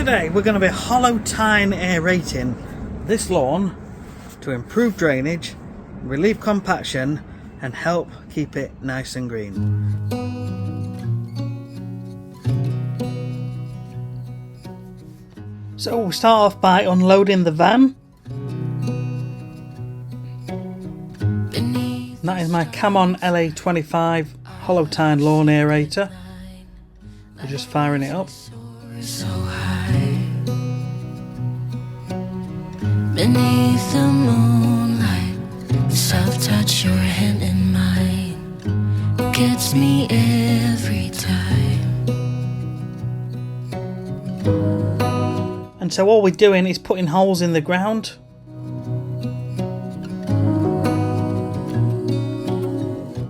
Today we're going to be hollow tine aerating this lawn to improve drainage, relieve compaction and help keep it nice and green. So we'll start off by unloading the van. And that is my Camon LA25 Hollow Tine Lawn Aerator. We're just firing it up. So high beneath the moonlight, the soft touch your hand in mine gets me every time. And so all we're doing is putting holes in the ground.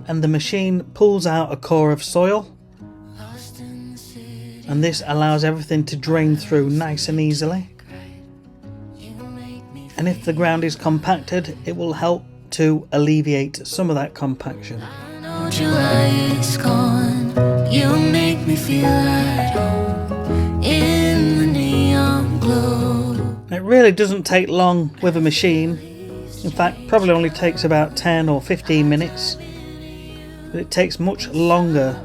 And the machine pulls out a core of soil. And this allows everything to drain through nice and easily. And if the ground is compacted, it will help to alleviate some of that compaction. I know July is gone. You make me feel at home in the neon glow. It really doesn't take long with a machine. In fact, probably only takes about 10 or 15 minutes. But it takes much longer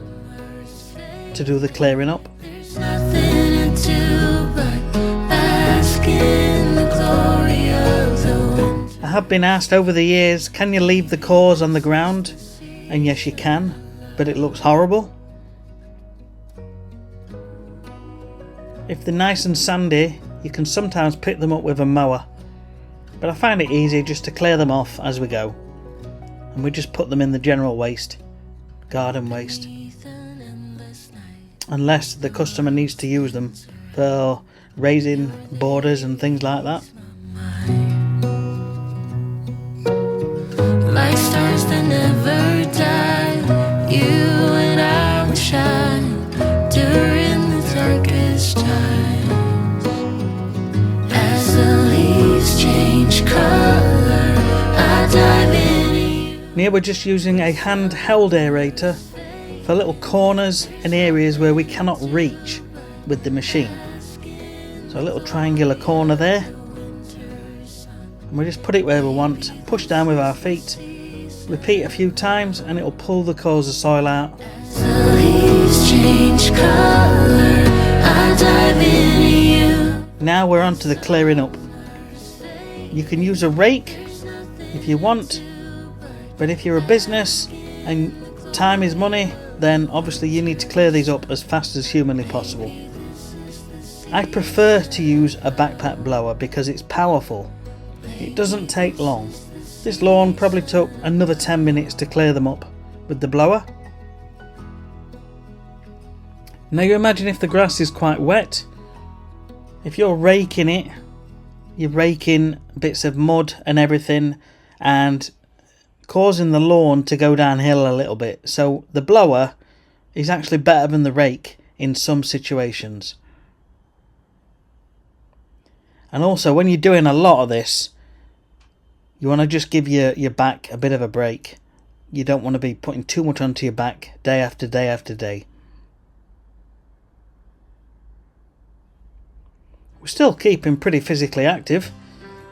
to do the clearing up. Nothing to do but bask in the glory of the wind. I have been asked over the years, can you leave the cores on the ground? And yes you can, but it looks horrible. If they're nice and sandy, you can sometimes pick them up with a mower. But I find it easy just to clear them off as we go. And we just put them in the general waste, garden waste. Unless the customer needs to use them for raising borders and things like that. Like stars that never die, you and I will shine during the darkest times. As the leaves change color, I dive in. Here we're just using a handheld aerator for little corners and areas where we cannot reach with the machine. So a little triangular corner there. And we just put it where we want, push down with our feet, repeat a few times and it will pull the cores of soil out. As the leaves change color, I dive into you. Now we're on to the clearing up. You can use a rake if you want, but if you're a business and time is money, then obviously you need to clear these up as fast as humanly possible. I prefer to use a backpack blower because it's powerful. It doesn't take long. This lawn probably took another 10 minutes to clear them up with the blower. Now you imagine if the grass is quite wet, if you're raking it, you're raking bits of mud and everything and causing the lawn to go downhill a little bit. So the blower is actually better than the rake in some situations. And also when you're doing a lot of this, you want to just give your back a bit of a break. You don't want to be putting too much onto your back day after day after day. We're still keeping pretty physically active.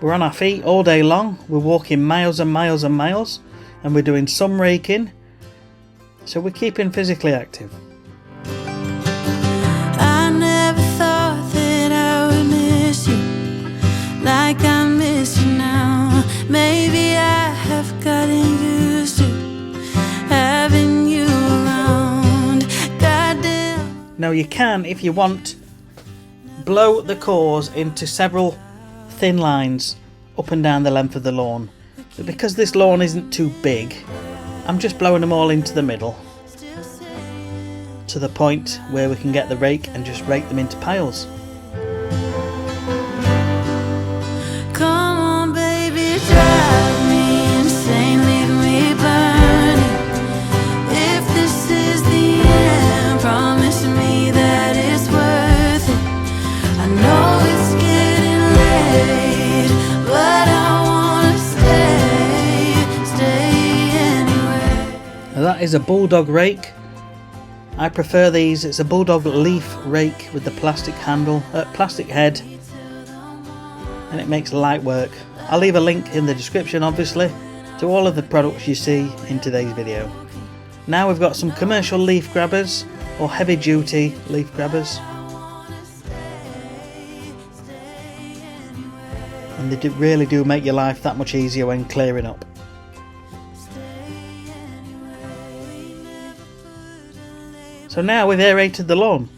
We're on our feet all day long. We're walking miles and miles and miles. And we're doing some raking. So we're keeping physically active. I never thought that I would miss you like I miss you now. Maybe I have gotten used to having you around. Goddamn. Now you can, if you want, blow the cores into several thin lines up and down the length of the lawn. But because this lawn isn't too big, I'm just blowing them all into the middle to the point where we can get the rake and just rake them into piles. Come on, baby, drive me insane, leave me burning. If this is the end, promise me that it's worth it. I know it's getting late, but I wanna stay anyway. Now that is a bulldog rake. I prefer these. It's a Bulldog leaf rake with the plastic handle, plastic head, and it makes light work. I'll leave a link in the description obviously to all of the products you see in today's video. Now we've got some commercial leaf grabbers or heavy duty leaf grabbers, and they really do make your life that much easier when clearing up. So now we've aerated the lawn.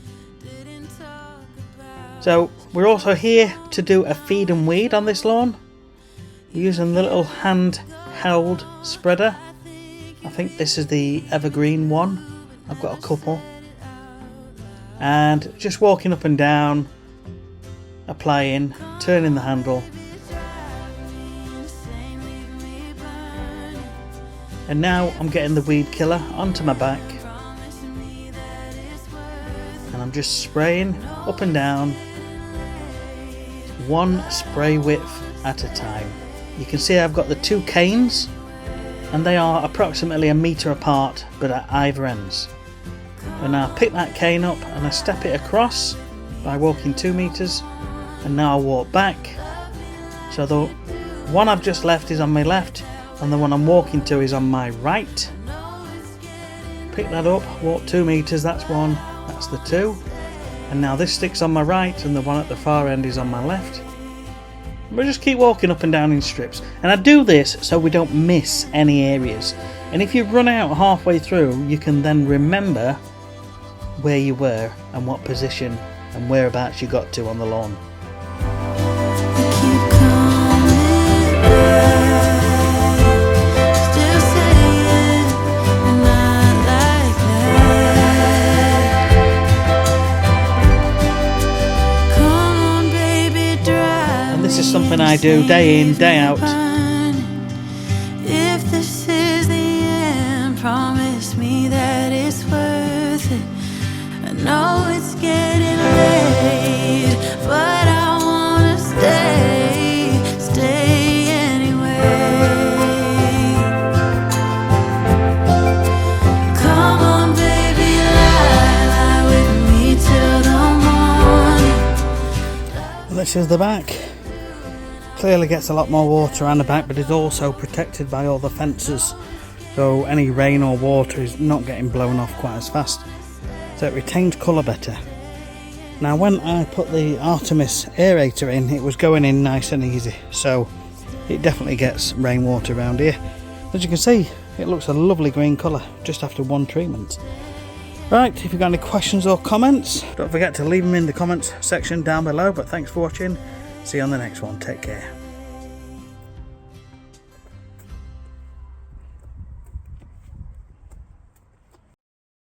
So we're also here to do a feed and weed on this lawn. We're using the little hand-held spreader. I think this is the evergreen one. I've got a couple. And just walking up and down, applying, turning the handle. And now I'm getting the weed killer onto my back. And I'm just spraying up and down, one spray width at a time. You can see I've got the two canes, and they are approximately 1 metre apart but at either ends. And now I pick that cane up and I step it across by walking 2 metres, and now I walk back. So the one I've just left is on my left and the one I'm walking to is on my right. Pick that up, walk 2 metres, that's one, that's the two. And now this sticks on my right and the one at the far end is on my left. We'll just keep walking up and down in strips. And I do this so we don't miss any areas. And if you run out halfway through, you can then remember where you were and what position and whereabouts you got to on the lawn. This is something I do day in, day out. If this is the end, promise me that it's worth it. I know it's getting late, but I wanna stay anyway. Come on, baby, lie with me till the morning. This is the back. Clearly gets a lot more water around the back, but is also protected by all the fences, so any rain or water is not getting blown off quite as fast, so it retains colour better. Now when I put the Artemis aerator in, it was going in nice and easy, so it definitely gets rainwater around here. As you can see, it looks a lovely green colour just after one treatment. Right, if you've got any questions or comments, don't forget to leave them in the comments section down below, but thanks for watching. See you on the next one. Take care.